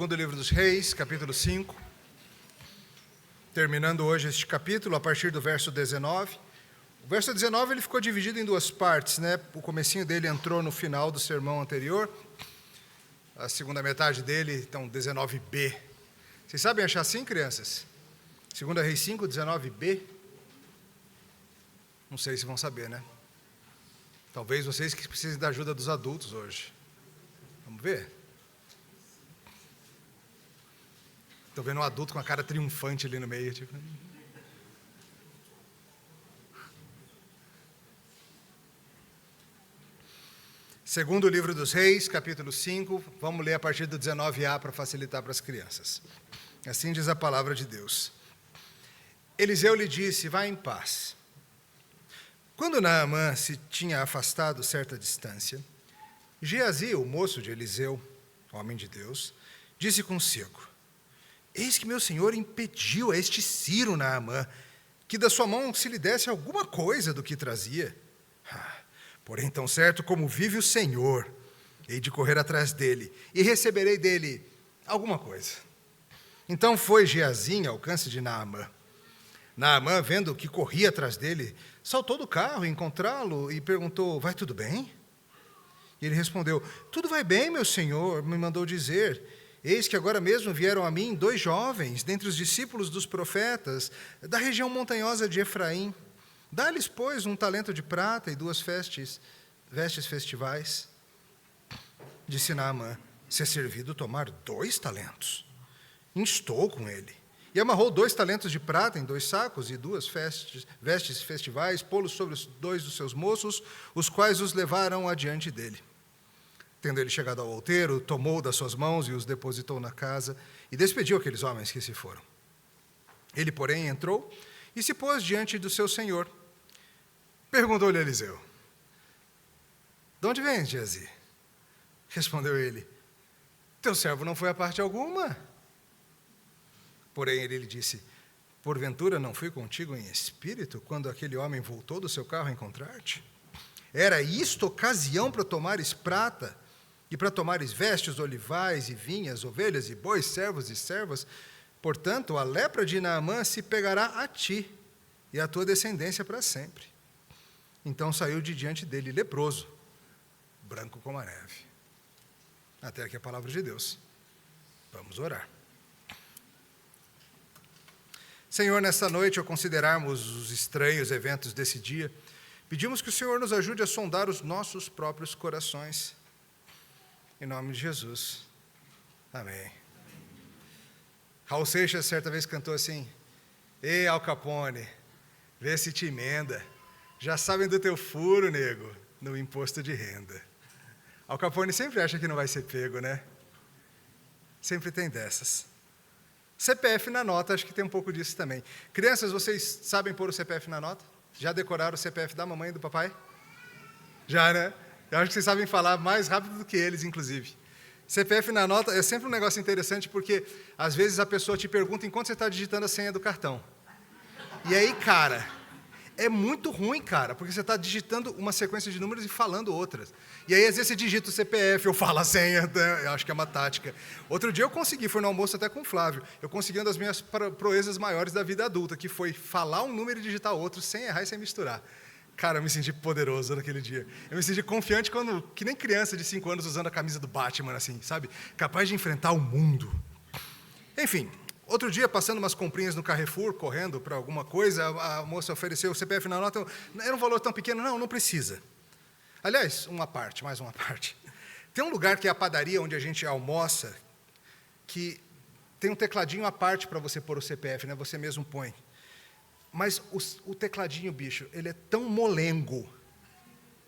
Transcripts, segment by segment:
Segundo livro dos Reis, capítulo 5. Terminando hoje este capítulo, a partir do verso 19. O verso 19 ele ficou dividido em duas partes, né? O comecinho dele entrou no final do sermão anterior. A segunda metade dele, então, 19b. Vocês sabem achar assim, crianças? 2 Reis 5, 19b. Não sei se vão saber, né? Talvez vocês que precisem da ajuda dos adultos hoje. Vamos ver? Estou vendo um adulto com a cara triunfante ali no meio. Tipo... Segundo livro dos Reis, capítulo 5, vamos ler a partir do 19a para facilitar para as crianças. Assim diz a palavra de Deus. Eliseu lhe disse, vá em paz. Quando Naamã se tinha afastado certa distância, Geazi, o moço de Eliseu, homem de Deus, disse consigo, eis que meu senhor impediu a este Ciro Naamã, que da sua mão se lhe desse alguma coisa do que trazia. Porém, tão certo como vive o Senhor, hei de correr atrás dele, e receberei dele alguma coisa. Então foi Geazi ao alcance de Naamã. Naamã, vendo que corria atrás dele, saltou do carro encontrá-lo e perguntou, vai tudo bem? E ele respondeu, tudo vai bem, meu senhor, me mandou dizer. Eis que agora mesmo vieram a mim 2 jovens, dentre os discípulos dos profetas, da região montanhosa de Efraim. Dá-lhes, pois, 1 talento de prata e 2 vestes festivais. Disse Naamã, se é servido tomar 2 talentos. Instou com ele. E amarrou 2 talentos de prata em 2 sacos e 2 vestes festivais, pô-los sobre os 2 dos seus moços, os quais os levaram adiante dele. Tendo ele chegado ao outeiro, tomou das suas mãos e os depositou na casa, e despediu aqueles homens que se foram. Ele, porém, entrou e se pôs diante do seu senhor. Perguntou-lhe Eliseu, de onde vens, Geazi? Respondeu ele, teu servo não foi a parte alguma. Porém, ele lhe disse, porventura não fui contigo em espírito, quando aquele homem voltou do seu carro a encontrar-te? Era isto ocasião para tomares prata, e para tomares vestes, olivais e vinhas, ovelhas e bois, servos e servas? Portanto, a lepra de Naamã se pegará a ti, e a tua descendência para sempre. Então saiu de diante dele leproso, branco como a neve. Até aqui a palavra de Deus. Vamos orar. Senhor, nesta noite, ao considerarmos os estranhos eventos desse dia, pedimos que o Senhor nos ajude a sondar os nossos próprios corações. Em nome de Jesus. Amém. Raul Seixas certa vez cantou assim, ei, Al Capone, vê se te emenda, já sabem do teu furo, nego, no imposto de renda. Al Capone sempre acha que não vai ser pego, né? Sempre tem dessas. CPF na nota, acho que tem um pouco disso também. Crianças, vocês sabem pôr o CPF na nota? Já decoraram o CPF da mamãe e do papai? Já, né? Eu acho que vocês sabem falar mais rápido do que eles, inclusive. CPF na nota é sempre um negócio interessante, porque às vezes a pessoa te pergunta enquanto você está digitando a senha do cartão. E aí, cara, é muito ruim, cara, porque você está digitando uma sequência de números e falando outras. E aí, às vezes, você digita o CPF, eu falo a senha, eu acho que é uma tática. Outro dia eu consegui, foi no almoço até com o Flávio, eu consegui uma das minhas proezas maiores da vida adulta, que foi falar um número e digitar outro, sem errar e sem misturar. Cara, eu me senti poderoso naquele dia. Eu me senti confiante que nem criança de 5 anos usando a camisa do Batman, assim, sabe? Capaz de enfrentar o mundo. Enfim, outro dia, passando umas comprinhas no Carrefour, correndo para alguma coisa, a moça ofereceu o CPF na nota. Era um valor tão pequeno, não precisa. Aliás, mais uma parte. Tem um lugar que é a padaria onde a gente almoça, que tem um tecladinho à parte para você pôr o CPF, né? Você mesmo põe. Mas o tecladinho, bicho, ele é tão molengo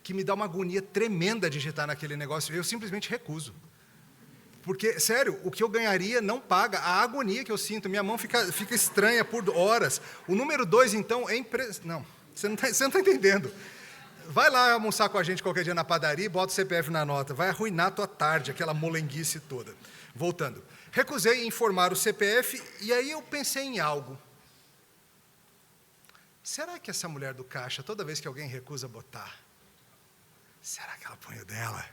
que me dá uma agonia tremenda digitar naquele negócio. Eu simplesmente recuso. Porque, sério, o que eu ganharia não paga a agonia que eu sinto. Minha mão fica estranha por horas. O número 2, então, é Não, você não está entendendo. Vai lá almoçar com a gente qualquer dia na padaria e bota o CPF na nota. Vai arruinar a tua tarde, aquela molenguice toda. Voltando. Recusei informar o CPF e aí eu pensei em algo. Será que essa mulher do caixa, toda vez que alguém recusa botar, será que ela põe o dela?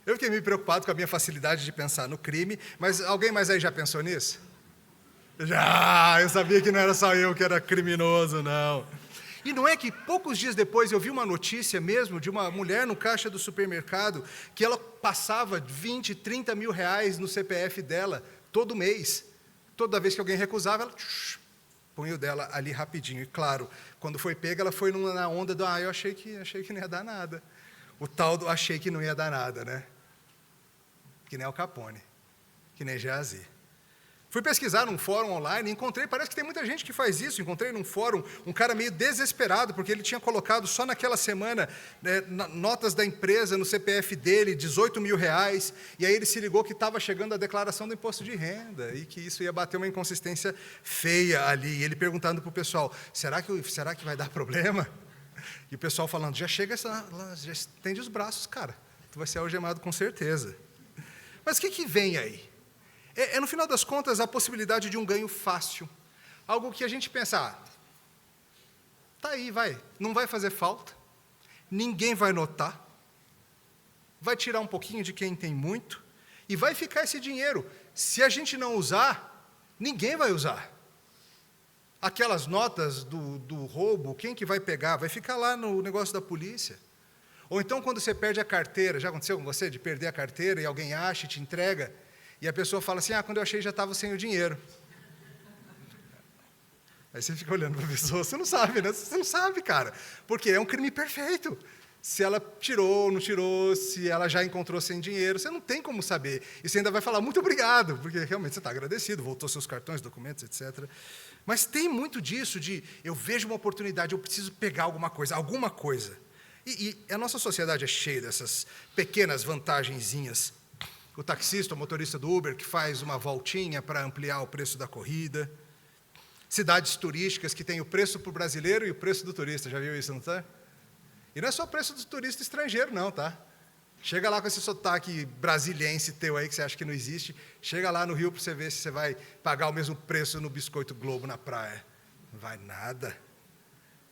Eu fiquei meio preocupado com a minha facilidade de pensar no crime, mas alguém mais aí já pensou nisso? Já, eu sabia que não era só eu que era criminoso, não. E não é que poucos dias depois eu vi uma notícia mesmo de uma mulher no caixa do supermercado que ela passava 20, 30 mil reais no CPF dela todo mês. Toda vez que alguém recusava, ela punha o dela ali rapidinho. E claro, quando foi pega, ela foi na onda do eu achei que não ia dar nada. O tal do achei que não ia dar nada, né? Que nem Al Capone, que nem Geazi. Fui pesquisar num fórum online e encontrei, parece que tem muita gente que faz isso, encontrei num fórum um cara meio desesperado, porque ele tinha colocado só naquela semana notas da empresa no CPF dele, 18 mil reais, e aí ele se ligou que estava chegando a declaração do imposto de renda, e que isso ia bater uma inconsistência feia ali, e ele perguntando para o pessoal, será que vai dar problema? E o pessoal falando, já estende os braços, cara, tu vai ser algemado com certeza. Mas o que vem aí? No final das contas, a possibilidade de um ganho fácil. Algo que a gente pensa, tá aí, não vai fazer falta, ninguém vai notar, vai tirar um pouquinho de quem tem muito, e vai ficar esse dinheiro. Se a gente não usar, ninguém vai usar. Aquelas notas do roubo, quem que vai pegar? Vai ficar lá no negócio da polícia. Ou então, quando você perde a carteira, já aconteceu com você, de perder a carteira e alguém acha e te entrega, e a pessoa fala assim, quando eu achei já estava sem o dinheiro. Aí você fica olhando para a pessoa, você não sabe, né? Você não sabe, cara, porque é um crime perfeito. Se ela tirou ou não tirou, se ela já encontrou sem dinheiro, você não tem como saber. E você ainda vai falar, muito obrigado, porque realmente você está agradecido, voltou seus cartões, documentos, etc. Mas tem muito disso de, eu vejo uma oportunidade, eu preciso pegar alguma coisa. E a nossa sociedade é cheia dessas pequenas vantagenzinhas. O taxista, o motorista do Uber, que faz uma voltinha para ampliar o preço da corrida. Cidades turísticas que têm o preço para o brasileiro e o preço do turista. Já viu isso, não está? E não é só o preço do turista estrangeiro, não, tá? Chega lá com esse sotaque brasiliense teu aí, que você acha que não existe. Chega lá no Rio para você ver se você vai pagar o mesmo preço no Biscoito Globo na praia. Não vai nada.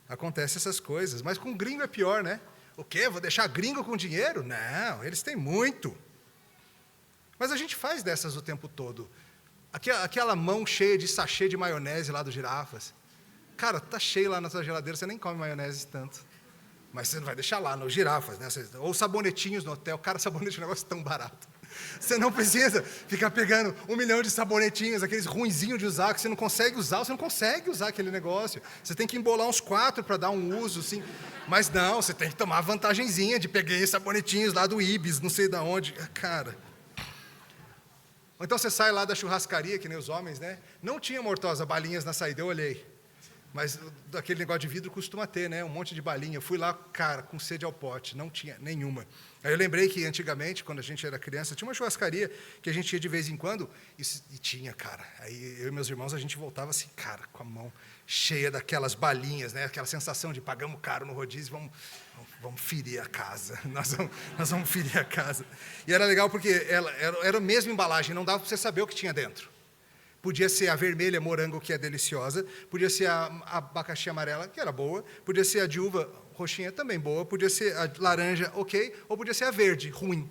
Acontece essas coisas. Mas com gringo é pior, né? O quê? Vou deixar gringo com dinheiro? Não, eles têm muito. Mas a gente faz dessas o tempo todo. Aquela mão cheia de sachê de maionese lá do Girafas. Cara, tá cheio lá na sua geladeira, você nem come maionese tanto. Mas você não vai deixar lá no Girafas, né? Ou sabonetinhos no hotel. Cara, sabonete é um negócio tão barato. Você não precisa ficar pegando 1 milhão de sabonetinhos, aqueles ruinzinhos de usar, que você não consegue usar aquele negócio. Você tem que embolar uns 4 para dar um uso, assim. Mas não, você tem que tomar a vantagenzinha de pegar sabonetinhos lá do Ibis, não sei de onde. Cara... Ou então você sai lá da churrascaria, que nem os homens, né? Não tinha, Mortosa, balinhas na saída, eu olhei. Mas daquele negócio de vidro costuma ter, né? Um monte de balinha. Eu fui lá, cara, com sede ao pote, não tinha nenhuma. Aí eu lembrei que antigamente, quando a gente era criança, tinha uma churrascaria que a gente ia de vez em quando, e tinha, cara. Aí eu e meus irmãos, a gente voltava assim, cara, com a mão cheia daquelas balinhas, né? Aquela sensação de pagamos caro no rodízio, vamos ferir a casa. Nós vamos ferir a casa. E era legal porque era a mesma embalagem, não dava para você saber o que tinha dentro. Podia ser a vermelha morango, que é deliciosa, podia ser a abacaxi amarela, que era boa, podia ser a de uva roxinha, também boa, podia ser a laranja, ok, ou podia ser a verde, ruim,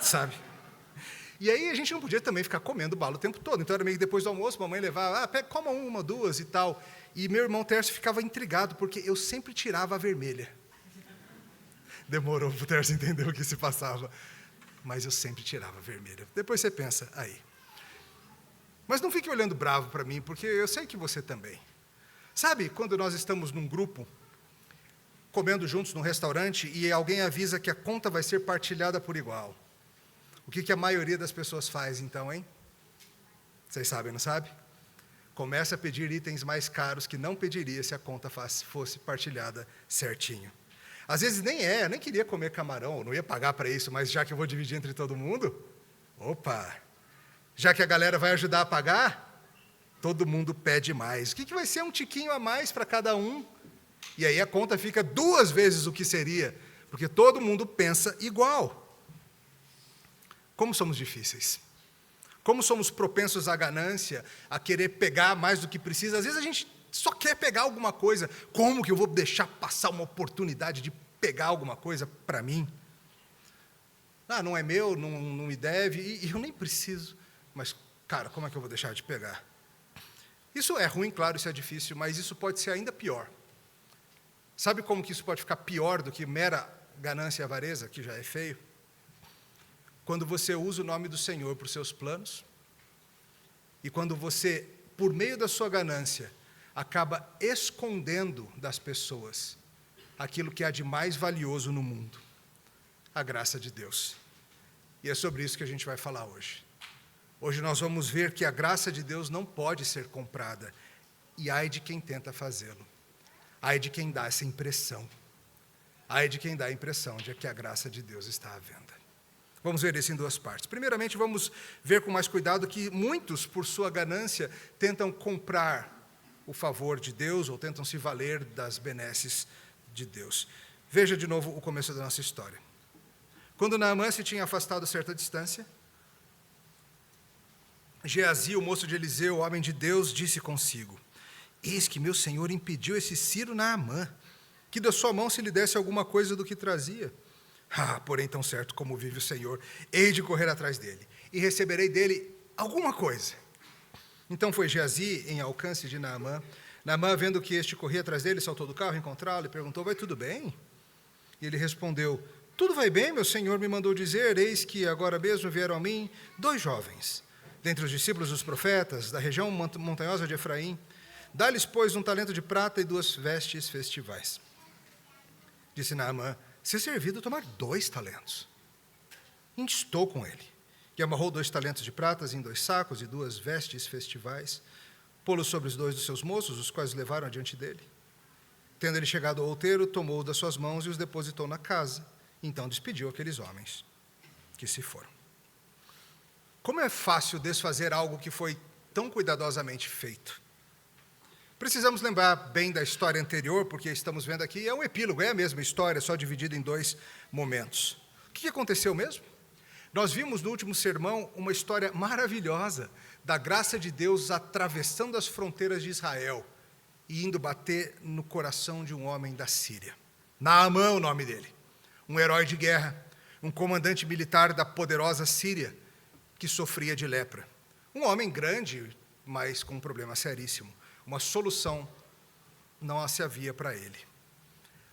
sabe? E aí a gente não podia também ficar comendo bala o tempo todo, então era meio que depois do almoço, mamãe levava, coma uma, 2 e tal. E meu irmão Tércio ficava intrigado, porque eu sempre tirava a vermelha. Demorou para o Tércio entender o que se passava, mas eu sempre tirava a vermelha. Depois você pensa, aí. Mas não fique olhando bravo para mim, porque eu sei que você também. Sabe, quando nós estamos num grupo, comendo juntos num restaurante, e alguém avisa que a conta vai ser partilhada por igual. O que a maioria das pessoas faz, então, hein? Vocês sabem, não sabe? Começa a pedir itens mais caros que não pediria se a conta fosse partilhada certinho. Às vezes nem queria comer camarão, não ia pagar para isso, mas já que eu vou dividir entre todo mundo, opa! Já que a galera vai ajudar a pagar, todo mundo pede mais. O que vai ser um tiquinho a mais para cada um? E aí a conta fica 2 vezes o que seria, porque todo mundo pensa igual. Como somos difíceis. Como somos propensos à ganância, a querer pegar mais do que precisa. Às vezes a gente só quer pegar alguma coisa. Como que eu vou deixar passar uma oportunidade de pegar alguma coisa para mim? Ah, não é meu, não me deve, e eu nem preciso. Mas, cara, como é que eu vou deixar de pegar? Isso é ruim, claro, isso é difícil, mas isso pode ser ainda pior. Sabe como que isso pode ficar pior do que mera ganância e avareza, que já é feio? Quando você usa o nome do Senhor para os seus planos, e quando você, por meio da sua ganância, acaba escondendo das pessoas aquilo que há de mais valioso no mundo, a graça de Deus. E é sobre isso que a gente vai falar hoje. Hoje nós vamos ver que a graça de Deus não pode ser comprada, e ai de quem tenta fazê-lo. Ai de quem dá essa impressão. Ai de quem dá a impressão de que a graça de Deus está à venda. Vamos ver isso em duas partes. Primeiramente, vamos ver com mais cuidado que muitos, por sua ganância, tentam comprar o favor de Deus ou tentam se valer das benesses de Deus. Veja de novo o começo da nossa história. Quando Naamã se tinha afastado a certa distância, Geazi, o moço de Eliseu, o homem de Deus, disse consigo: eis que meu senhor impediu esse Ciro Naamã, que da sua mão se lhe desse alguma coisa do que trazia. Porém, tão certo como vive o Senhor, hei de correr atrás dele, e receberei dele alguma coisa. Então foi Geazi em alcance de Naamã. Naamã, vendo que este corria atrás dele, saltou do carro, encontrá-lo e perguntou: vai tudo bem? E ele respondeu: tudo vai bem, meu senhor me mandou dizer, eis que agora mesmo vieram a mim 2 jovens, dentre os discípulos dos profetas, da região montanhosa de Efraim. Dá-lhes, pois, 1 talento de prata e 2 vestes festivais. Disse Naamã: se é servido tomar 2 talentos. Instou com ele, e amarrou 2 talentos de pratas em 2 sacos e 2 vestes festivais, pô-los sobre os 2 dos seus moços, os quais levaram adiante dele. Tendo ele chegado ao outeiro, tomou-o das suas mãos e os depositou na casa. Então despediu aqueles homens, que se foram. Como é fácil desfazer algo que foi tão cuidadosamente feito? Precisamos lembrar bem da história anterior, porque estamos vendo aqui, é um epílogo, é a mesma história, só dividida em 2 momentos. O que aconteceu mesmo? Nós vimos no último sermão uma história maravilhosa da graça de Deus atravessando as fronteiras de Israel e indo bater no coração de um homem da Síria. Naamã é o nome dele, um herói de guerra, um comandante militar da poderosa Síria, que sofria de lepra. Um homem grande, mas com um problema seríssimo. Uma solução não se havia para ele.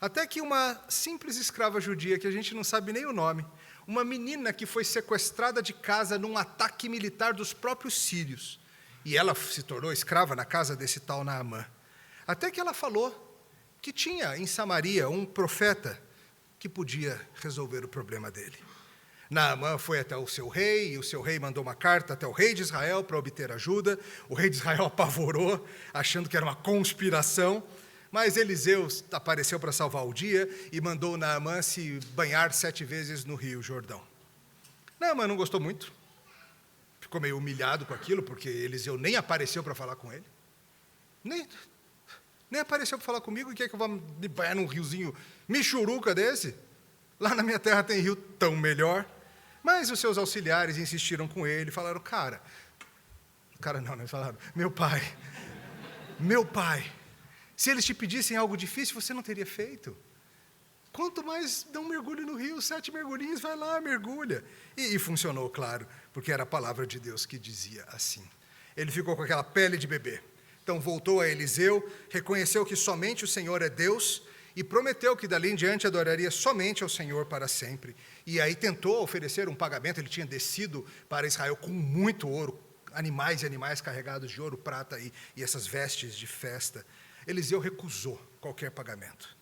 Até que uma simples escrava judia, que a gente não sabe nem o nome, uma menina que foi sequestrada de casa num ataque militar dos próprios sírios, e ela se tornou escrava na casa desse tal Naamã. Até que ela falou que tinha em Samaria um profeta que podia resolver o problema dele. Naamã foi até o seu rei, e o seu rei mandou uma carta até o rei de Israel para obter ajuda. O rei de Israel apavorou, achando que era uma conspiração, mas Eliseu apareceu para salvar o dia e mandou Naamã se banhar 7 vezes no rio Jordão. Naamã não gostou muito, ficou meio humilhado com aquilo, porque Eliseu nem apareceu para falar com ele. Nem apareceu para falar comigo, e quer que eu vá me banhar num riozinho michuruca desse? Lá na minha terra tem rio tão melhor. Mas os seus auxiliares insistiram com ele, falaram: falaram: meu pai, se eles te pedissem algo difícil, você não teria feito. Quanto mais dá um mergulho no rio, 7 mergulhinhos, vai lá, mergulha. E funcionou, claro, porque era a palavra de Deus que dizia assim. Ele ficou com aquela pele de bebê. Então voltou a Eliseu, reconheceu que somente o Senhor é Deus, e prometeu que dali em diante adoraria somente ao Senhor para sempre. E aí tentou oferecer um pagamento. Ele tinha descido para Israel com muito ouro, animais e animais carregados de ouro, prata e essas vestes de festa. Eliseu recusou qualquer pagamento.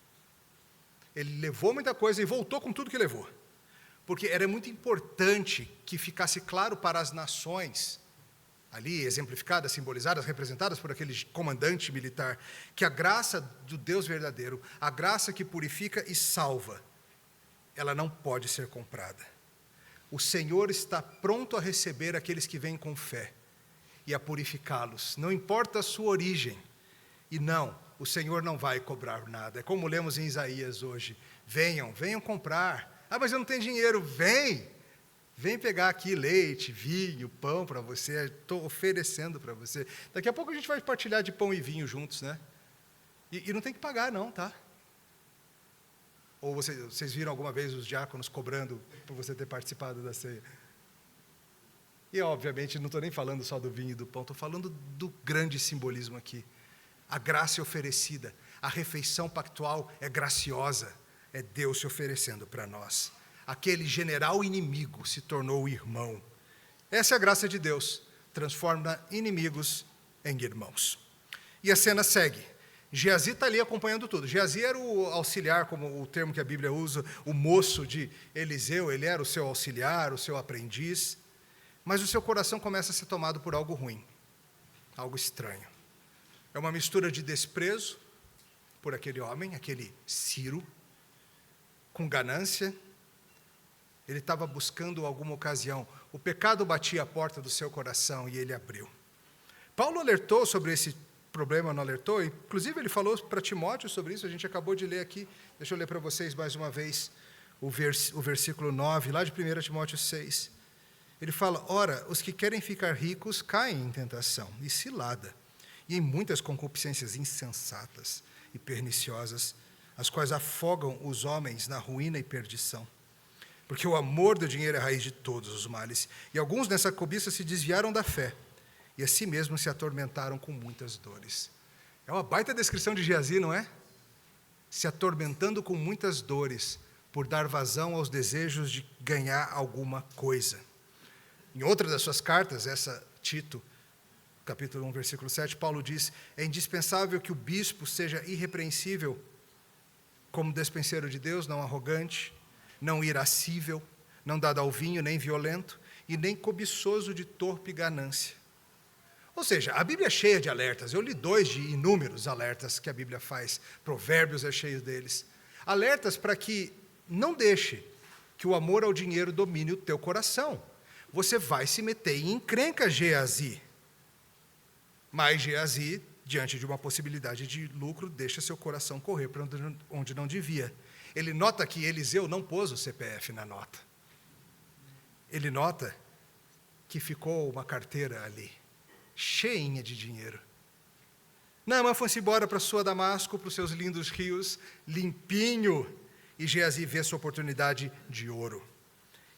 Ele levou muita coisa e voltou com tudo que levou, porque era muito importante que ficasse claro para as nações, ali exemplificadas, simbolizadas, representadas por aquele comandante militar, que a graça do Deus verdadeiro, a graça que purifica e salva, ela não pode ser comprada. O Senhor está pronto a receber aqueles que vêm com fé e a purificá-los, não importa a sua origem. E não, o Senhor não vai cobrar nada. É como lemos em Isaías hoje: venham comprar. Mas eu não tenho dinheiro. Vem pegar aqui leite, vinho, pão para você, estou oferecendo para você. Daqui a pouco a gente vai partilhar de pão e vinho juntos, né? E não tem que pagar não, tá? Ou vocês viram alguma vez os diáconos cobrando por você ter participado da ceia? E, obviamente, não estou nem falando só do vinho e do pão, estou falando do grande simbolismo aqui. A graça é oferecida, a refeição pactual é graciosa, é Deus se oferecendo para nós. Aquele general inimigo se tornou irmão. Essa é a graça de Deus, transforma inimigos em irmãos. E a cena segue. Geazi está ali acompanhando tudo. Geazi era o auxiliar, como o termo que a Bíblia usa, o moço de Eliseu, ele era o seu auxiliar, o seu aprendiz. Mas o seu coração começa a ser tomado por algo ruim, algo estranho. É uma mistura de desprezo por aquele homem, aquele Ciro, com ganância. Ele estava buscando alguma ocasião. O pecado batia a porta do seu coração e ele abriu. Paulo alertou sobre esse problema, não alertou? Inclusive ele falou para Timóteo sobre isso, a gente acabou de ler aqui. Deixa eu ler para vocês mais uma vez o versículo 9, lá de 1 Timóteo 6. Ele fala, ora, os que querem ficar ricos caem em tentação e cilada, e em muitas concupiscências insensatas e perniciosas, as quais afogam os homens na ruína e perdição. Porque o amor do dinheiro é a raiz de todos os males, e alguns nessa cobiça se desviaram da fé, e a si mesmos se atormentaram com muitas dores. É uma baita descrição de Geazi, não é? Se atormentando com muitas dores, por dar vazão aos desejos de ganhar alguma coisa. Em outra das suas cartas, essa Tito, capítulo 1, versículo 7, Paulo diz, é indispensável que o bispo seja irrepreensível, como despenseiro de Deus, não arrogante, não irascível, não dado ao vinho, nem violento, e nem cobiçoso de torpe ganância. Ou seja, a Bíblia é cheia de alertas. Eu li 2 de inúmeros alertas que a Bíblia faz. Provérbios é cheio deles. Alertas para que não deixe que o amor ao dinheiro domine o teu coração. Você vai se meter em encrenca, Geazi. Mas Geazi, diante de uma possibilidade de lucro, deixa seu coração correr para onde não devia. Ele nota que Eliseu não pôs o CPF na nota. Ele nota que ficou uma carteira ali, cheinha de dinheiro. Naamã foi-se embora para sua Damasco, para os seus lindos rios, limpinho, e Geazi vê sua oportunidade de ouro.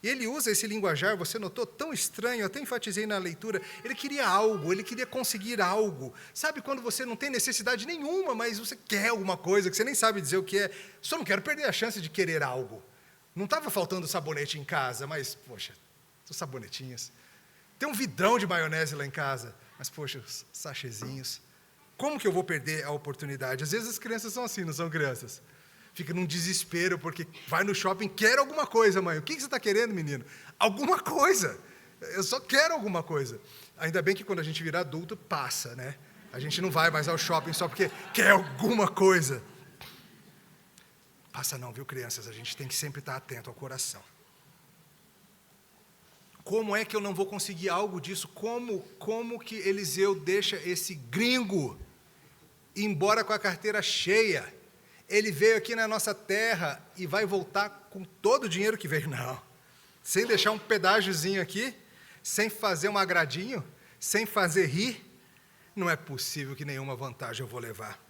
E ele usa esse linguajar, você notou, tão estranho, até enfatizei na leitura, ele queria algo, ele queria conseguir algo. Sabe quando você não tem necessidade nenhuma, mas você quer alguma coisa, que você nem sabe dizer o que é, só não quero perder a chance de querer algo. Não estava faltando sabonete em casa, mas, poxa, os sabonetinhos. Tem um vidrão de maionese lá em casa, mas, poxa, os sachezinhos. Como que eu vou perder a oportunidade? Às vezes as crianças são assim, não são crianças? Fica num desespero, porque vai no shopping, quer alguma coisa, mãe. O que você está querendo, menino? Alguma coisa. Eu só quero alguma coisa. Ainda bem que quando a gente virar adulto, passa, né? A gente não vai mais ao shopping só porque quer alguma coisa. Passa não, viu, crianças? A gente tem que sempre estar atento ao coração. Como é que eu não vou conseguir algo disso? Como que Eliseu deixa esse gringo ir embora com a carteira cheia? Ele veio aqui na nossa terra e vai voltar com todo o dinheiro que veio? Não. Sem deixar um pedágiozinho aqui, sem fazer um agradinho, sem fazer rir, não é possível que nenhuma vantagem eu vou levar.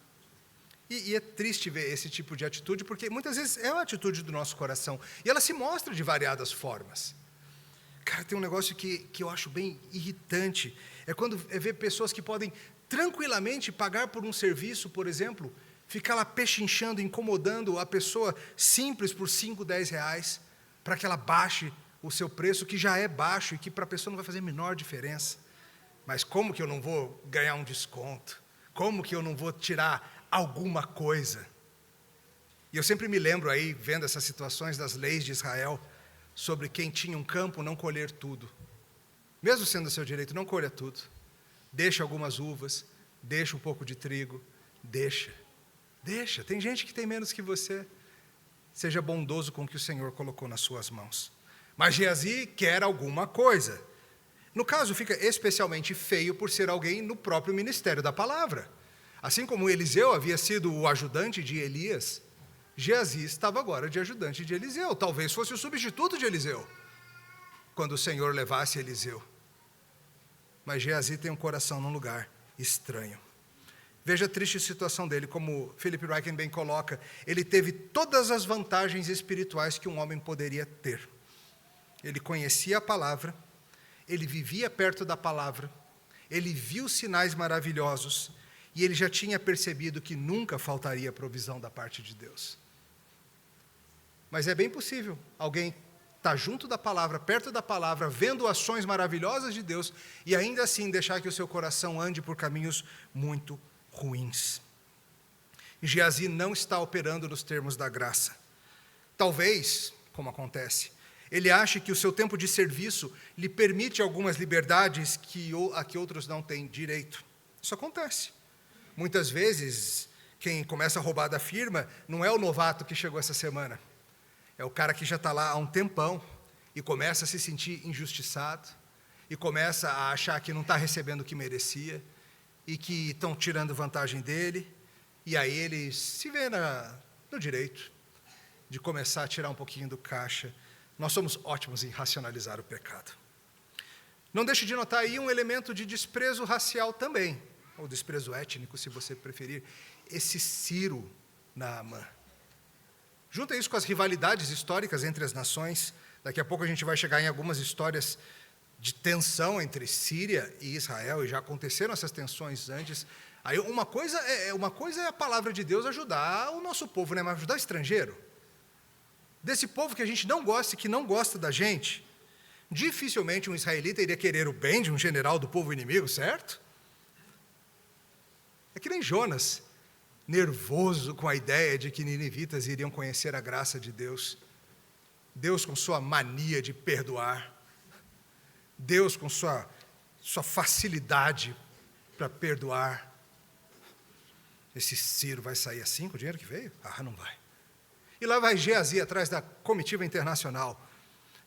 E é triste ver esse tipo de atitude, porque muitas vezes é uma atitude do nosso coração, e ela se mostra de variadas formas. Cara, tem um negócio que eu acho bem irritante, é quando ver pessoas que podem tranquilamente pagar por um serviço, por exemplo, ficar lá pechinchando, incomodando a pessoa simples por 5, 10 reais, para que ela baixe o seu preço, que já é baixo e que para a pessoa não vai fazer a menor diferença. Mas como que eu não vou ganhar um desconto? Como que eu não vou tirar alguma coisa? E eu sempre me lembro aí, vendo essas situações das leis de Israel, sobre quem tinha um campo não colher tudo. Mesmo sendo seu direito, não colha tudo. Deixa algumas uvas, deixa um pouco de trigo, deixa. Tem gente que tem menos que você. Seja bondoso com o que o Senhor colocou nas suas mãos. Mas Geazi quer alguma coisa. No caso, fica especialmente feio por ser alguém no próprio ministério da palavra. Assim como Eliseu havia sido o ajudante de Elias, Geazi estava agora de ajudante de Eliseu. Talvez fosse o substituto de Eliseu, quando o Senhor levasse Eliseu. Mas Geazi tem um coração num lugar estranho. Veja a triste situação dele, como Philip Ryken bem coloca, ele teve todas as vantagens espirituais que um homem poderia ter. Ele conhecia a palavra, ele vivia perto da palavra, ele viu sinais maravilhosos, e ele já tinha percebido que nunca faltaria provisão da parte de Deus. Mas é bem possível alguém estar junto da palavra, perto da palavra, vendo ações maravilhosas de Deus, e ainda assim deixar que o seu coração ande por caminhos muito ruins. Geazi não está operando nos termos da graça. Talvez, como acontece, ele ache que o seu tempo de serviço lhe permite algumas liberdades a que outros não têm direito. Isso acontece. Muitas vezes, quem começa a roubar da firma não é o novato que chegou essa semana. É o cara que já está lá há um tempão e começa a se sentir injustiçado e começa a achar que não está recebendo o que merecia e que estão tirando vantagem dele, e aí ele se vê no direito de começar a tirar um pouquinho do caixa. Nós somos ótimos em racionalizar o pecado. Não deixe de notar aí um elemento de desprezo racial também, ou desprezo étnico, se você preferir, esse Ciro Naamã. Junta isso com as rivalidades históricas entre as nações. Daqui a pouco a gente vai chegar em algumas histórias de tensão entre Síria e Israel, e já aconteceram essas tensões antes. Aí uma coisa é a palavra de Deus ajudar o nosso povo, né? Mas ajudar o estrangeiro. Desse povo que a gente não gosta e que não gosta da gente, dificilmente um israelita iria querer o bem de um general do povo inimigo, certo? É que nem Jonas, nervoso com a ideia de que ninivitas iriam conhecer a graça de Deus. Deus com sua mania de perdoar. Deus com sua facilidade para perdoar. Esse Ciro vai sair assim com o dinheiro que veio? Ah, não vai. E lá vai Geazi atrás da comitiva internacional.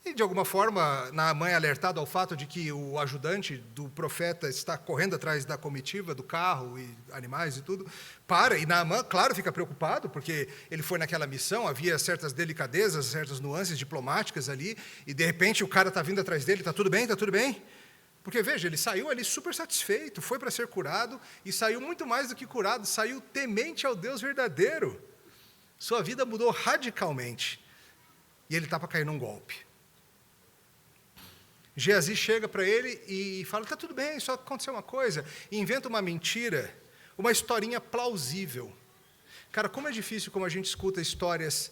E, de alguma forma, Naamã é alertado ao fato de que o ajudante do profeta está correndo atrás da comitiva, do carro e animais e tudo, para, e Naamã, claro, fica preocupado, porque ele foi naquela missão, havia certas delicadezas, certas nuances diplomáticas ali, e de repente o cara está vindo atrás dele, está tudo bem, está tudo bem? Porque, veja, ele saiu ali super satisfeito, foi para ser curado, e saiu muito mais do que curado, saiu temente ao Deus verdadeiro. Sua vida mudou radicalmente, e ele está para cair num golpe. Geazi chega para ele e fala, está tudo bem, só aconteceu uma coisa, e inventa uma mentira, uma historinha plausível. Cara, como é difícil como a gente escuta histórias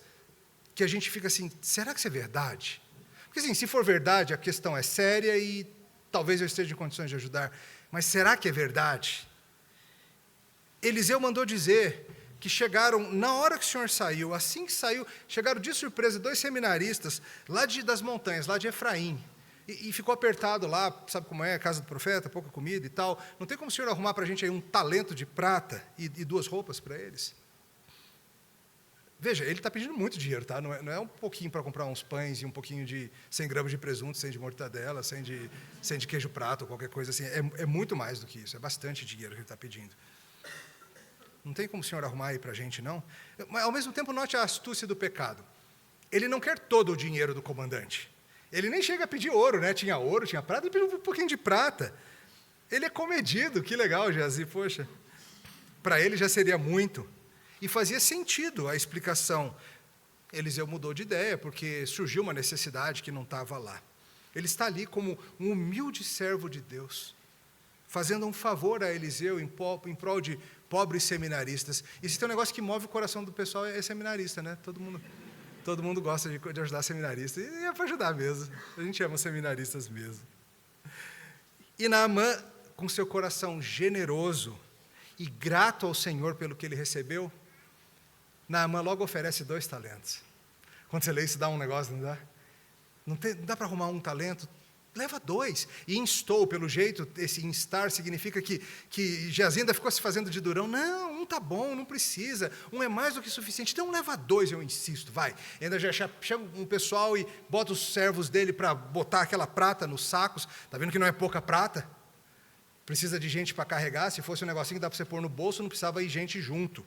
que a gente fica assim, será que isso é verdade? Porque assim, se for verdade, a questão é séria e talvez eu esteja em condições de ajudar, mas será que é verdade? Eliseu mandou dizer que chegaram, na hora que o senhor saiu, assim que saiu, chegaram de surpresa 2 seminaristas, lá das montanhas, lá de Efraim, e ficou apertado lá, sabe como é, a casa do profeta, pouca comida e tal, não tem como o senhor arrumar para a gente aí um talento de prata e 2 roupas para eles? Veja, ele está pedindo muito dinheiro, tá? Não é um pouquinho para comprar uns pães e um pouquinho de 100 gramas de presunto, 100 de mortadela, 100 de queijo prato, ou qualquer coisa assim, é muito mais do que isso, é bastante dinheiro que ele está pedindo. Não tem como o senhor arrumar aí para a gente, não? Mas, ao mesmo tempo, note a astúcia do pecado. Ele não quer todo o dinheiro do comandante. Ele nem chega a pedir ouro, né? Tinha ouro, tinha prata, ele pediu um pouquinho de prata. Ele é comedido, que legal, Geazi, poxa. Para ele já seria muito. E fazia sentido a explicação. Eliseu mudou de ideia, porque surgiu uma necessidade que não estava lá. Ele está ali como um humilde servo de Deus, fazendo um favor a Eliseu em prol de pobres seminaristas. E se tem um negócio que move o coração do pessoal, é seminarista, né? Todo mundo gosta de ajudar seminaristas, e é para ajudar mesmo. A gente ama seminaristas mesmo. E Naamã, com seu coração generoso e grato ao Senhor pelo que ele recebeu, Naamã logo oferece 2 talentos. Quando você lê isso, dá um negócio, não dá? Não dá para arrumar um talento? Leva 2. E instou, pelo jeito, esse instar significa que Geazi ainda ficou se fazendo de durão. Não, um está bom, não precisa. Um é mais do que suficiente. Então leva 2, eu insisto, vai. E ainda já chega um pessoal e bota os servos dele para botar aquela prata nos sacos. Está vendo que não é pouca prata? Precisa de gente para carregar. Se fosse um negocinho que dá para você pôr no bolso, não precisava ir gente junto.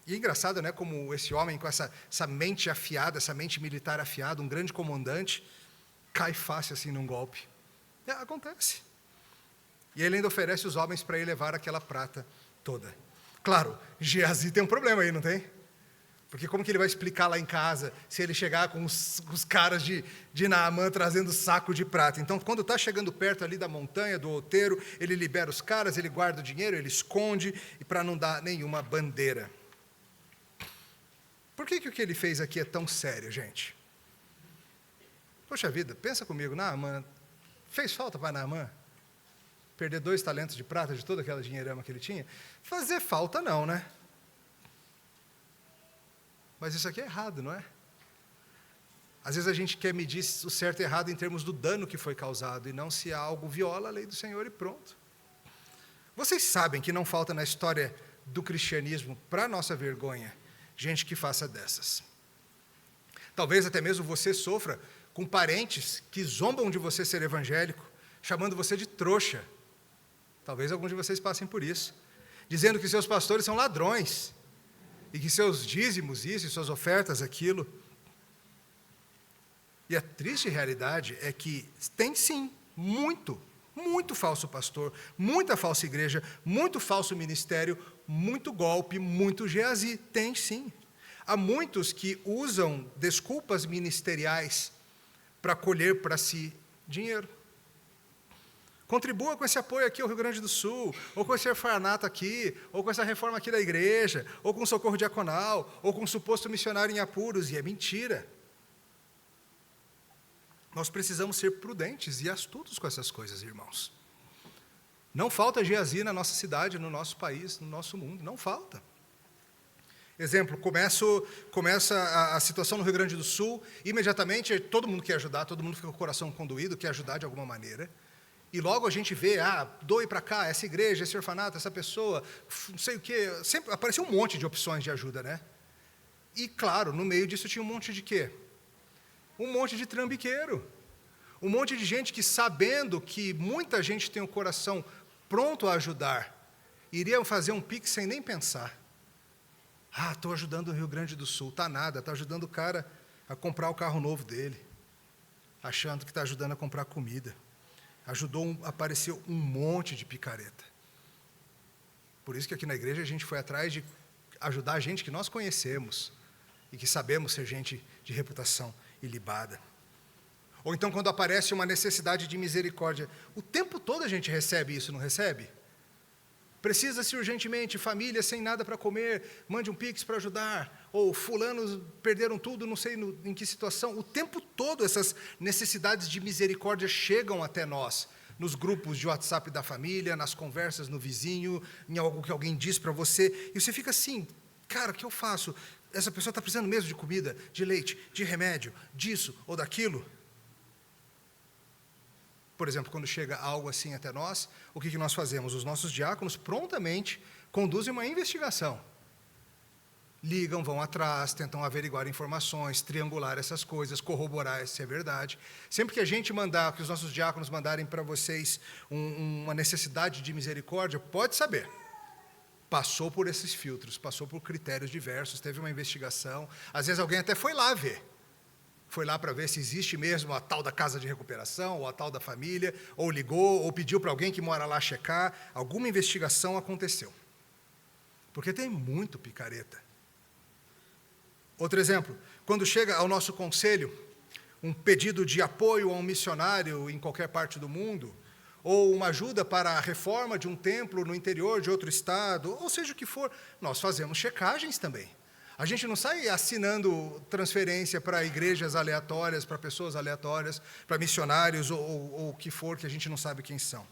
E é engraçado, né, como esse homem com essa mente afiada, essa mente militar afiada, um grande comandante, cai fácil assim num golpe. Acontece. E ele ainda oferece os homens para ir levar aquela prata toda. Claro, Geazi tem um problema aí, não tem? Porque como que ele vai explicar lá em casa se ele chegar com os caras de Naamã trazendo saco de prata? Então, quando está chegando perto ali da montanha, do outeiro, ele libera os caras, ele guarda o dinheiro, ele esconde, e para não dar nenhuma bandeira. Por que o que ele fez aqui é tão sério, gente? Poxa vida, pensa comigo, Naamã, fez falta para Naamã perder 2 talentos de prata de toda aquela dinheirama que ele tinha? Fazer falta não, né? Mas isso aqui é errado, não é? Às vezes a gente quer medir o certo e errado em termos do dano que foi causado, e não se algo viola a lei do Senhor e pronto. Vocês sabem que não falta na história do cristianismo, para nossa vergonha, gente que faça dessas. Talvez até mesmo você sofra com parentes que zombam de você ser evangélico, chamando você de trouxa. Talvez alguns de vocês passem por isso, dizendo que seus pastores são ladrões, e que seus dízimos isso, e suas ofertas aquilo. E a triste realidade é que tem sim, muito falso pastor, muita falsa igreja, muito falso ministério, muito golpe, muito Geazi, tem sim. Há muitos que usam desculpas ministeriais para colher para si dinheiro. Contribua com esse apoio aqui ao Rio Grande do Sul, ou com esse orfanato aqui, ou com essa reforma aqui da igreja, ou com o socorro diaconal, ou com um suposto missionário em apuros, e é mentira. Nós precisamos ser prudentes e astutos com essas coisas, irmãos. Não falta Geazi na nossa cidade, no nosso país, no nosso mundo, não falta. Exemplo, começa a situação no Rio Grande do Sul, imediatamente todo mundo quer ajudar, todo mundo fica com o coração condoído, quer ajudar de alguma maneira. E logo a gente vê, doe para cá, essa igreja, esse orfanato, essa pessoa, não sei o quê. Sempre apareceu um monte de opções de ajuda, né? E, claro, no meio disso tinha um monte de quê? Um monte de trambiqueiro. Um monte de gente que, sabendo que muita gente tem o coração pronto a ajudar, iriam fazer um pix sem nem pensar. Estou ajudando o Rio Grande do Sul. Tá nada, está ajudando o cara a comprar o carro novo dele, achando que está ajudando a comprar comida. Apareceu um monte de picareta. Por isso que aqui na igreja a gente foi atrás de ajudar a gente que nós conhecemos e que sabemos ser gente de reputação ilibada. Ou então quando aparece uma necessidade de misericórdia, o tempo todo a gente recebe isso, não recebe? Precisa-se urgentemente, família sem nada para comer, mande um pix para ajudar. Ou fulanos perderam tudo, não sei em que situação. O tempo todo essas necessidades de misericórdia chegam até nós, nos grupos de WhatsApp da família, nas conversas no vizinho, em algo que alguém diz para você, e você fica assim, cara, o que eu faço? Essa pessoa está precisando mesmo de comida, de leite, de remédio, disso ou daquilo? Por exemplo, quando chega algo assim até nós, o que nós fazemos? Os nossos diáconos prontamente conduzem uma investigação. Ligam, vão atrás, tentam averiguar informações, triangular essas coisas, corroborar se é verdade. Sempre que a gente mandar, que os nossos diáconos mandarem para vocês uma necessidade de misericórdia, pode saber. Passou por esses filtros, passou por critérios diversos, teve uma investigação. Às vezes alguém até foi lá ver. Foi lá para ver se existe mesmo a tal da casa de recuperação, ou a tal da família, ou ligou, ou pediu para alguém que mora lá checar. Alguma investigação aconteceu. Porque tem muito picareta. Outro exemplo, quando chega ao nosso conselho um pedido de apoio a um missionário em qualquer parte do mundo, ou uma ajuda para a reforma de um templo no interior de outro estado, ou seja o que for, nós fazemos checagens também. A gente não sai assinando transferência para igrejas aleatórias, para pessoas aleatórias, para missionários ou o que for que a gente não sabe quem são.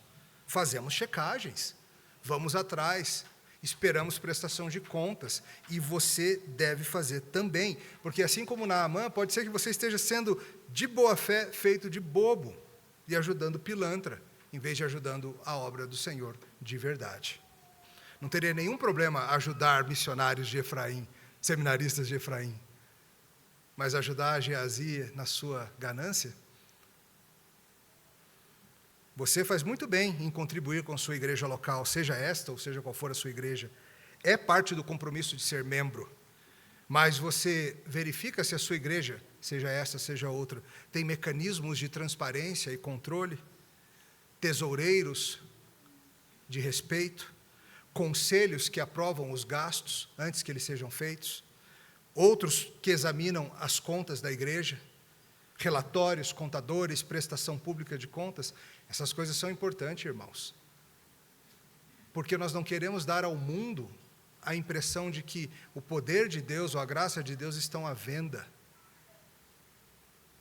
Fazemos checagens, vamos atrás, esperamos prestação de contas, e você deve fazer também, porque assim como Naamã, pode ser que você esteja sendo de boa fé feito de bobo e ajudando pilantra, em vez de ajudando a obra do Senhor de verdade. Não teria nenhum problema ajudar missionários de Efraim, seminaristas de Efraim, mas ajudar a Geazi na sua ganância? Você faz muito bem em contribuir com a sua igreja local, seja esta ou seja qual for a sua igreja. É parte do compromisso de ser membro. Mas você verifica se a sua igreja, seja esta, seja outra, tem mecanismos de transparência e controle, tesoureiros de respeito, conselhos que aprovam os gastos antes que eles sejam feitos, outros que examinam as contas da igreja, relatórios, contadores, prestação pública de contas. Essas coisas são importantes, irmãos, porque nós não queremos dar ao mundo a impressão de que o poder de Deus ou a graça de Deus estão à venda.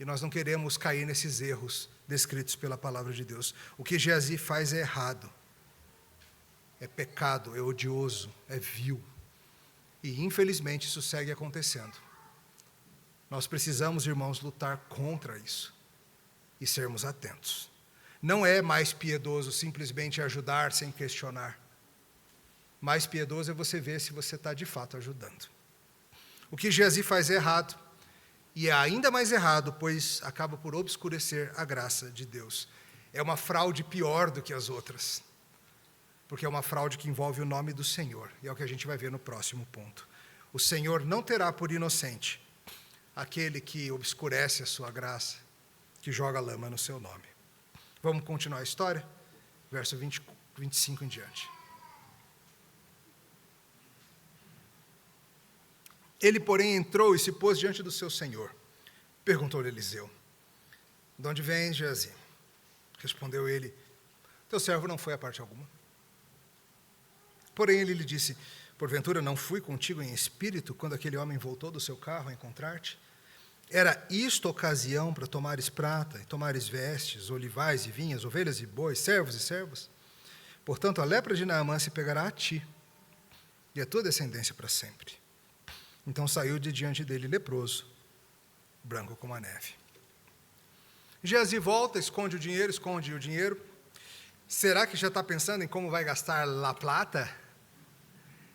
E nós não queremos cair nesses erros descritos pela palavra de Deus. O que Geazi faz é errado, é pecado, é odioso, é vil. E infelizmente isso segue acontecendo. Nós precisamos, irmãos, lutar contra isso e sermos atentos. Não é mais piedoso simplesmente ajudar sem questionar. Mais piedoso é você ver se você está de fato ajudando. O que Geazi faz é errado. E é ainda mais errado, pois acaba por obscurecer a graça de Deus. É uma fraude pior do que as outras, porque é uma fraude que envolve o nome do Senhor, e é o que a gente vai ver no próximo ponto. O Senhor não terá por inocente aquele que obscurece a sua graça, que joga lama no seu nome. Vamos continuar a história? Verso 25 em diante. Ele, porém, entrou e se pôs diante do seu senhor. Perguntou-lhe Eliseu: de onde vens, Geazi? Respondeu ele: teu servo não foi a parte alguma. Porém, ele lhe disse: porventura não fui contigo em espírito, quando aquele homem voltou do seu carro a encontrar-te? Era isto ocasião para tomares prata, e tomares vestes, olivais e vinhas, ovelhas e bois, servos e servas? Portanto, a lepra de Naamã se pegará a ti, e a tua descendência para sempre. Então saiu de diante dele leproso, branco como a neve. Geazi volta, esconde o dinheiro. Será que já está pensando em como vai gastar a plata?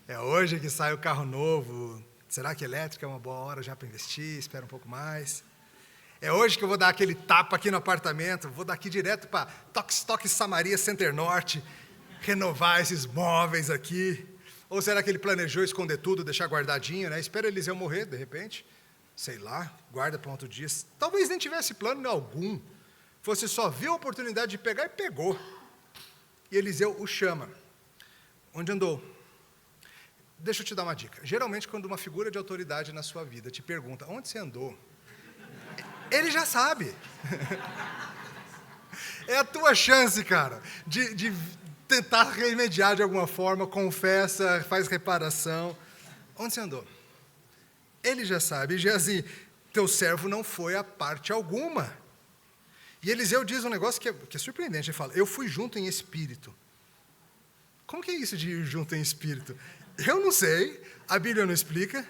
É hoje que sai o carro novo. Será que elétrica é uma boa hora já para investir? Espera um pouco mais. É hoje que eu vou dar aquele tapa aqui no apartamento. Vou daqui direto para Toque Samaria Center Norte, renovar esses móveis aqui. Ou será que ele planejou esconder tudo, deixar guardadinho, né? Espera Eliseu morrer, de repente. Sei lá, guarda para um outro dia. Talvez nem tivesse plano algum. Fosse só ver a oportunidade de pegar e pegou. E Eliseu o chama. Onde andou? Deixa eu te dar uma dica. Geralmente, quando uma figura de autoridade na sua vida te pergunta, onde você andou? Ele já sabe. É a tua chance, cara, de tentar remediar de alguma forma, confessa, faz reparação. Onde você andou? Ele já sabe. Geazi, teu servo não foi a parte alguma. E Eliseu diz um negócio que é surpreendente. Ele fala: eu fui junto em espírito. Como que é isso de ir junto em espírito? Eu não sei, a Bíblia não explica.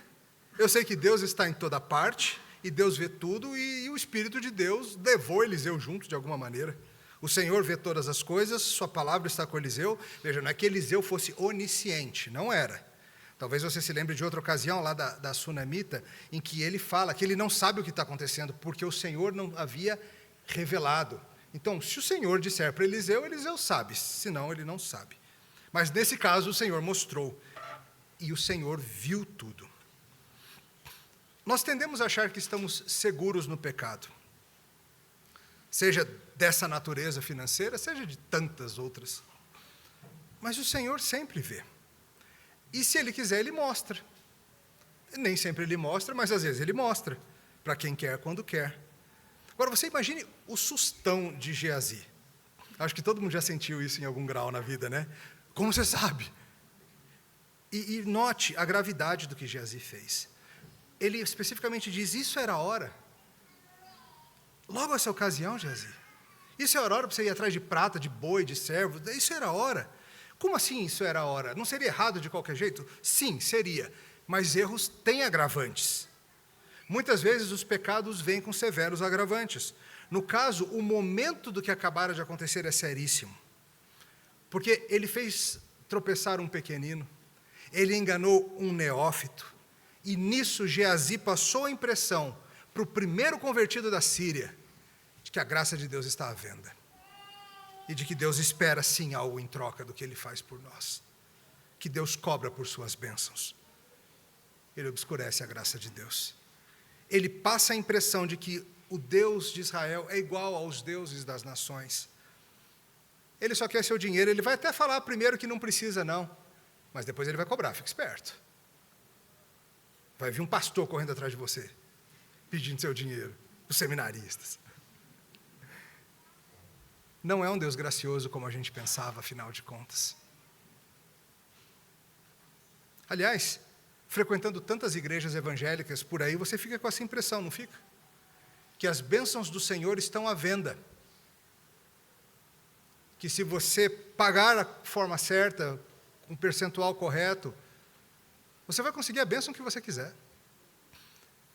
Eu sei que Deus está em toda parte, e Deus vê tudo, e o Espírito de Deus levou Eliseu junto de alguma maneira. O Senhor vê todas as coisas, sua palavra está com Eliseu. Veja, não é que Eliseu fosse onisciente, não era. Talvez você se lembre de outra ocasião lá da Sunamita, em que ele fala que ele não sabe o que está acontecendo, porque o Senhor não havia revelado. Então, se o Senhor disser para Eliseu, Eliseu sabe, senão ele não sabe. Mas nesse caso o Senhor mostrou, e o Senhor viu tudo. Nós tendemos a achar que estamos seguros no pecado, seja dessa natureza financeira, seja de tantas outras. Mas o Senhor sempre vê. E se Ele quiser, Ele mostra. Nem sempre Ele mostra, mas às vezes Ele mostra, para quem quer, quando quer. Agora, você imagine o sustão de Geazi. Acho que todo mundo já sentiu isso em algum grau na vida, né? Como você sabe? E note a gravidade do que Geazi fez. Ele especificamente diz: isso era a hora. Logo essa ocasião, Geazi. Isso era a hora para você ir atrás de prata, de boi, de servo. Isso era a hora. Como assim isso era a hora? Não seria errado de qualquer jeito? Sim, seria. Mas erros têm agravantes. Muitas vezes os pecados vêm com severos agravantes. No caso, o momento do que acabara de acontecer é seríssimo. Porque ele fez tropeçar um pequenino, ele enganou um neófito, e nisso Geazi passou a impressão para o primeiro convertido da Síria, de que a graça de Deus está à venda, e de que Deus espera sim algo em troca do que Ele faz por nós, que Deus cobra por suas bênçãos. Ele obscurece a graça de Deus. Ele passa a impressão de que o Deus de Israel é igual aos deuses das nações. Ele só quer seu dinheiro. Ele vai até falar primeiro que não precisa, não. Mas depois ele vai cobrar, fica esperto. Vai vir um pastor correndo atrás de você, pedindo seu dinheiro, os seminaristas. Não é um Deus gracioso como a gente pensava, afinal de contas. Aliás, frequentando tantas igrejas evangélicas por aí, você fica com essa impressão, não fica? Que as bênçãos do Senhor estão à venda. Que se você pagar a forma certa, um percentual correto, você vai conseguir a bênção que você quiser.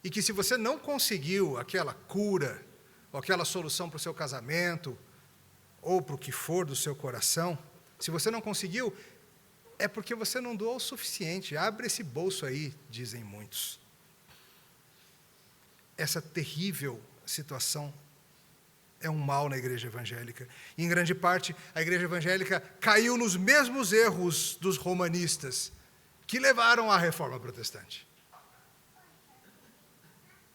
E que se você não conseguiu aquela cura, ou aquela solução para o seu casamento, ou para o que for do seu coração, se você não conseguiu, é porque você não doou o suficiente. Abre esse bolso aí, dizem muitos. Essa terrível situação é um mal na igreja evangélica. E, em grande parte, a igreja evangélica caiu nos mesmos erros dos romanistas, que levaram à reforma protestante.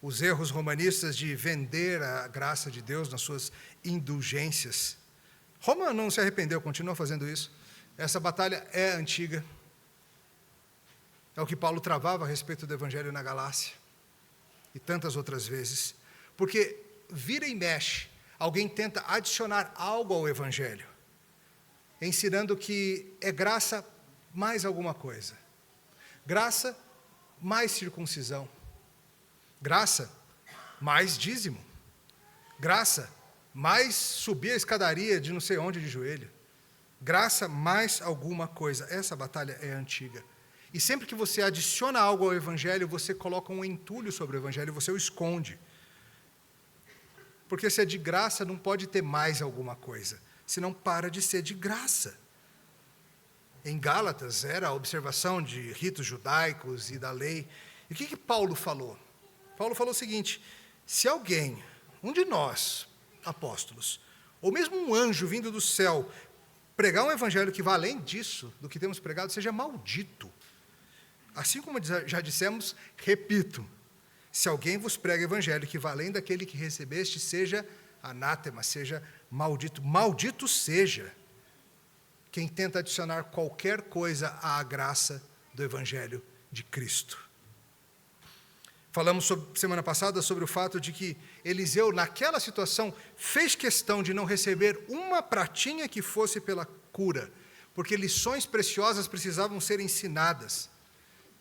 Os erros romanistas de vender a graça de Deus nas suas indulgências. Roma não se arrependeu, continua fazendo isso. Essa batalha é antiga. É o que Paulo travava a respeito do evangelho na Galácia. E tantas outras vezes. Porque vira e mexe, alguém tenta adicionar algo ao evangelho, ensinando que é graça mais alguma coisa. Graça mais circuncisão. Graça mais dízimo. Graça mais subir a escadaria de não sei onde de joelho. Graça mais alguma coisa. Essa batalha é antiga. E sempre que você adiciona algo ao evangelho, você coloca um entulho sobre o evangelho, você o esconde. Porque se é de graça, não pode ter mais alguma coisa, senão para de ser de graça. Em Gálatas era a observação de ritos judaicos e da lei. E o que Paulo falou? Paulo falou o seguinte: se alguém, um de nós, apóstolos, ou mesmo um anjo vindo do céu, pregar um evangelho que vá além disso, do que temos pregado, seja maldito. Assim como já dissemos, repito, se alguém vos prega evangelho que vá além daquele que recebeste, seja anátema, seja maldito. Maldito seja quem tenta adicionar qualquer coisa à graça do evangelho de Cristo. Falamos semana passada sobre o fato de que Eliseu, naquela situação, fez questão de não receber uma pratinha que fosse pela cura, porque lições preciosas precisavam ser ensinadas,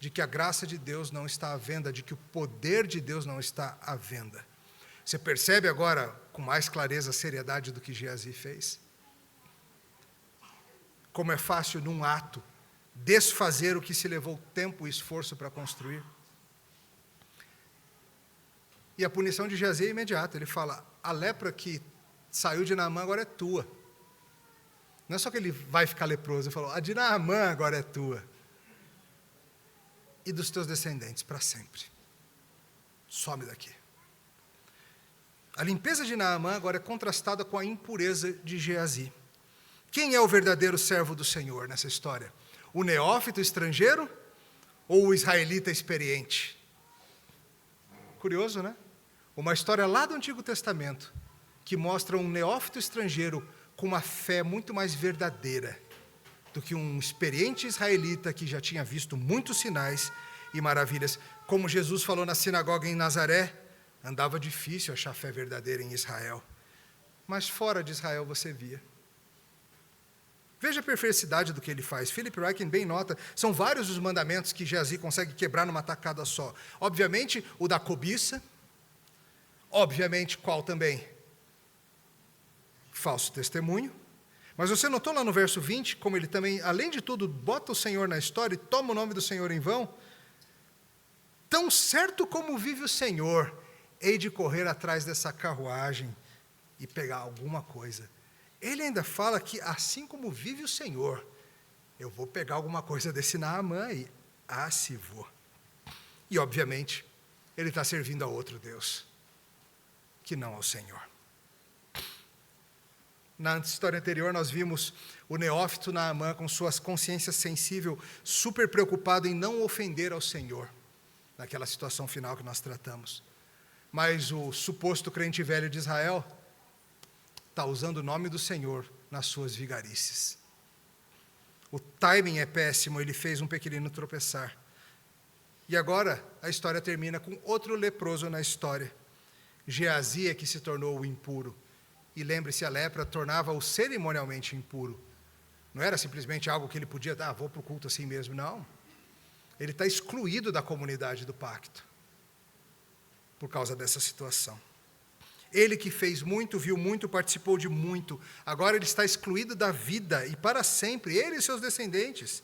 de que a graça de Deus não está à venda, de que o poder de Deus não está à venda. Você percebe agora, com mais clareza, a seriedade do que Geazi fez? Como é fácil, num ato, desfazer o que se levou tempo e esforço para construir. E a punição de Geazi é imediata. Ele fala: a lepra que saiu de Naamã agora é tua. Não é só que ele vai ficar leproso, ele falou: a de Naamã agora é tua. E dos teus descendentes para sempre. Some daqui. A limpeza de Naamã agora é contrastada com a impureza de Geazi. Quem é o verdadeiro servo do Senhor nessa história? O neófito estrangeiro ou o israelita experiente? Curioso, né? Uma história lá do Antigo Testamento que mostra um neófito estrangeiro com uma fé muito mais verdadeira do que um experiente israelita que já tinha visto muitos sinais e maravilhas. Como Jesus falou na sinagoga em Nazaré, andava difícil achar fé verdadeira em Israel. Mas fora de Israel você via. Veja a perversidade do que ele faz. Philip Ryken bem nota, são vários os mandamentos que Geazi consegue quebrar numa tacada só. Obviamente, o da cobiça. Obviamente, qual também? Falso testemunho. Mas você notou lá no verso 20, como ele também, além de tudo, bota o Senhor na história e toma o nome do Senhor em vão? Tão certo como vive o Senhor, hei de correr atrás dessa carruagem e pegar alguma coisa. Ele ainda fala que, assim como vive o Senhor, eu vou pegar alguma coisa desse Naamã e, se vou. E, obviamente, ele está servindo a outro Deus, que não ao Senhor. Na história anterior, nós vimos o neófito Naamã com sua consciência sensível, super preocupado em não ofender ao Senhor, naquela situação final que nós tratamos. Mas o suposto crente velho de Israel está usando o nome do Senhor nas suas vigarices. O timing é péssimo, ele fez um pequenino tropeçar. E agora a história termina com outro leproso na história. Geazi é que se tornou o impuro. E lembre-se, a lepra tornava-o cerimonialmente impuro. Não era simplesmente algo que ele podia, vou para o culto assim mesmo, não. Ele está excluído da comunidade do pacto, por causa dessa situação. Ele que fez muito, viu muito, participou de muito, agora ele está excluído da vida, e para sempre, ele e seus descendentes.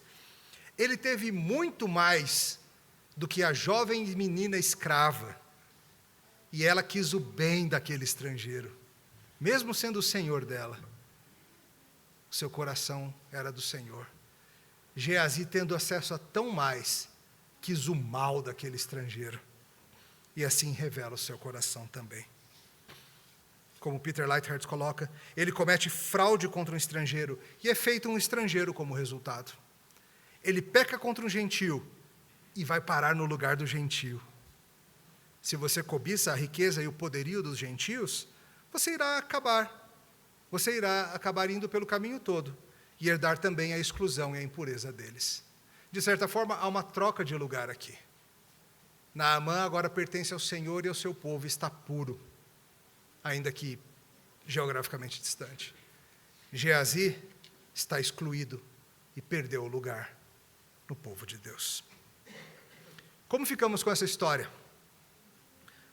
Ele teve muito mais do que a jovem menina escrava, e ela quis o bem daquele estrangeiro, mesmo sendo o senhor dela. O seu coração era do Senhor. Geazi, tendo acesso a tão mais, quis o mal daquele estrangeiro, e assim revela o seu coração também. Como Peter Leithart coloca, ele comete fraude contra um estrangeiro, e é feito um estrangeiro como resultado. Ele peca contra um gentio, e vai parar no lugar do gentio. Se você cobiça a riqueza e o poderio dos gentios, você irá acabar indo pelo caminho todo, e herdar também a exclusão e a impureza deles. De certa forma, há uma troca de lugar aqui. Naamã agora pertence ao Senhor e ao seu povo, está puro, ainda que geograficamente distante. Geazi está excluído e perdeu o lugar no povo de Deus. Como ficamos com essa história?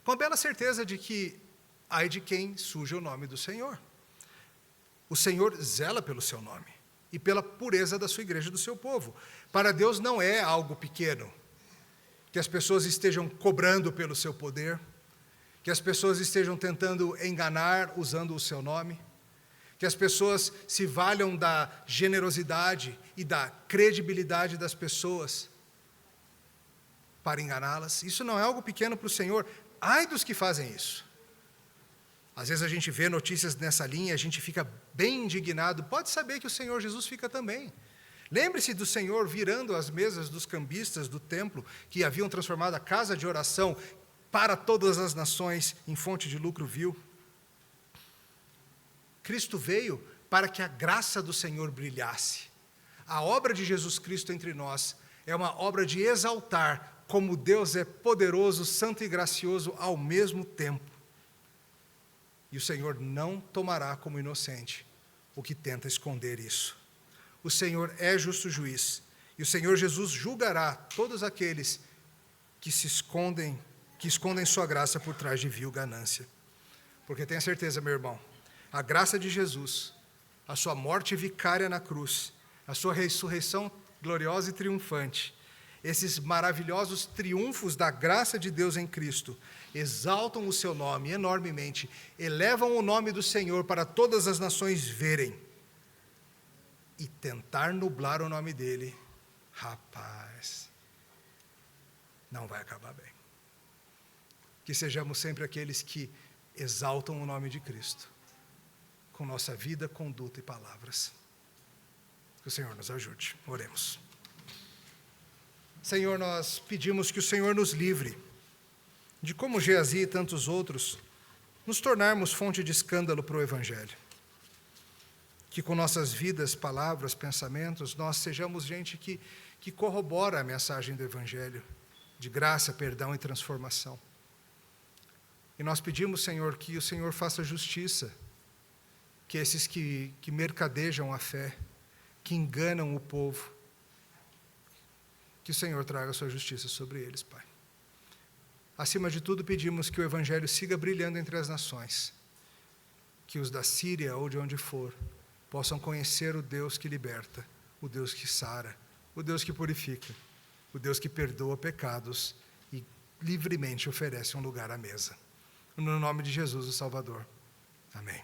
Com a bela certeza de que ai de quem suja o nome do Senhor. O Senhor zela pelo seu nome e pela pureza da sua igreja e do seu povo. Para Deus não é algo pequeno que as pessoas estejam cobrando pelo seu poder, que as pessoas estejam tentando enganar usando o seu nome, que as pessoas se valham da generosidade e da credibilidade das pessoas para enganá-las. Isso não é algo pequeno para o Senhor. Ai dos que fazem isso. Às vezes a gente vê notícias nessa linha, a gente fica bem indignado. Pode saber que o Senhor Jesus fica também. Lembre-se do Senhor virando as mesas dos cambistas do templo, que haviam transformado a casa de oração para todas as nações em fonte de lucro vil. Cristo veio para que a graça do Senhor brilhasse. A obra de Jesus Cristo entre nós é uma obra de exaltar como Deus é poderoso, santo e gracioso ao mesmo tempo. E o Senhor não tomará como inocente o que tenta esconder isso. O Senhor é justo juiz, e o Senhor Jesus julgará todos aqueles que escondem sua graça por trás de vil ganância. Porque tenha certeza, meu irmão, a graça de Jesus, a sua morte vicária na cruz, a sua ressurreição gloriosa e triunfante, esses maravilhosos triunfos da graça de Deus em Cristo, exaltam o seu nome enormemente, elevam o nome do Senhor para todas as nações verem, e tentar nublar o nome dele, rapaz, não vai acabar bem. Que sejamos sempre aqueles que exaltam o nome de Cristo, com nossa vida, conduta e palavras. Que o Senhor nos ajude. Oremos. Senhor, nós pedimos que o Senhor nos livre de, como Geazi e tantos outros, nos tornarmos fonte de escândalo para o Evangelho. Que com nossas vidas, palavras, pensamentos, nós sejamos gente que corrobora a mensagem do Evangelho, de graça, perdão e transformação. E nós pedimos, Senhor, que o Senhor faça justiça, que esses que mercadejam a fé, que enganam o povo, que o Senhor traga a sua justiça sobre eles, Pai. Acima de tudo, pedimos que o Evangelho siga brilhando entre as nações, que os da Síria ou de onde for, possam conhecer o Deus que liberta, o Deus que sara, o Deus que purifica, o Deus que perdoa pecados e livremente oferece um lugar à mesa. No nome de Jesus, o Salvador. Amém.